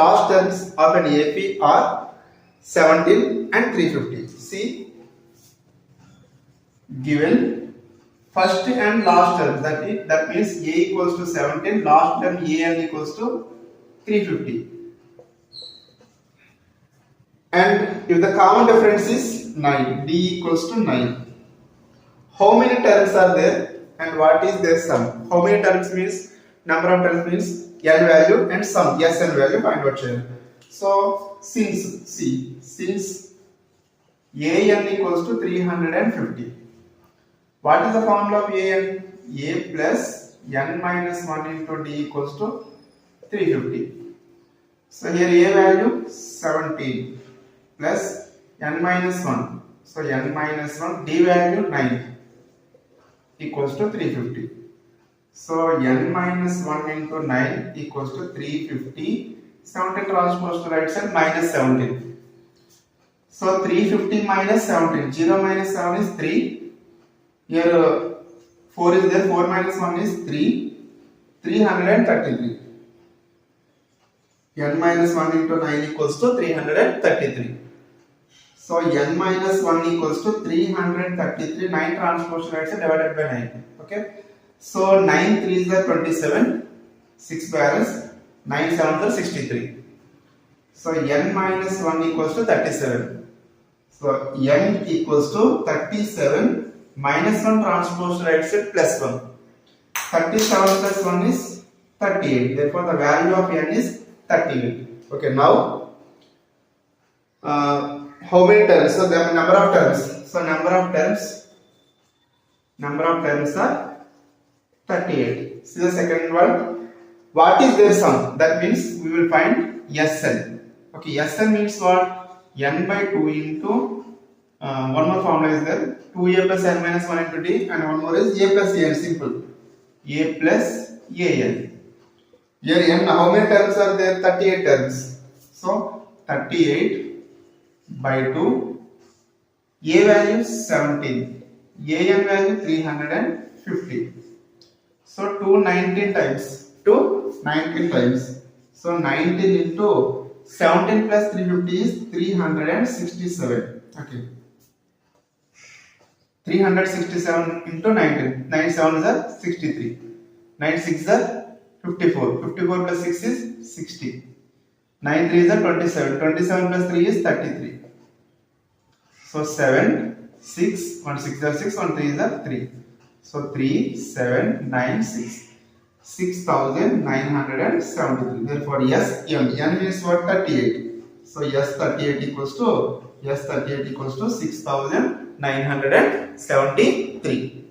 last terms of an AP are 17 and 350. See, given first and last terms, that means A equals to 17, last term AN equals to 350. And if the common difference is 9, D equals to 9. How many terms are there and what is their sum? How many terms means, number of terms means n value and sum, yes n value find out here. So since AN equals to 350, what is the formula of AN? A plus n minus 1 into D equals to 350. So here A value 17 plus n minus 1. So n minus 1, D value 9 equals to 350. So n minus 1 into 9 equals to 350. 17 transpose to right side minus 17. So 350 minus 17. 0 minus 7 is 3. Here 4 is there. 4 minus 1 is 3. 333. n minus 1 into 9 equals to 333. So n minus 1 equals to 333. 9 transpose to right side divided by 9. Okay. So 9 3 is the 27. 6 balance. 9 7 is 63. So n minus 1 equals to 37. So n equals to 37 minus 1 transpose to right side plus 1. 37 plus 1 is 38. Therefore the value of n is 38. Okay, now how many terms? So the number of terms. So number of terms are 38. See the second one. What is their sum? That means we will find Sn. Okay, Sn means what? N by 2 into one more formula is there. 2a plus n minus 1 into D, and one more is a plus an. Simple. A plus an. Here n, how many terms are there? 38 terms. So 38 by 2. A value 17. An value 350. So 219 times. 219 times. So 19 into 17 plus 350 is 367. Okay. 367 into 19. 97 is a 63. 96 is a 54. 54 plus 6 is 60. 93 is a 27. 27 plus 3 is 33. So 7, 6, 1 6 is 6, 1 3 is 3. So 3, 7, 9, 6. 6973. Therefore, yes, n means what? 38. So yes, 38 equals to 6973.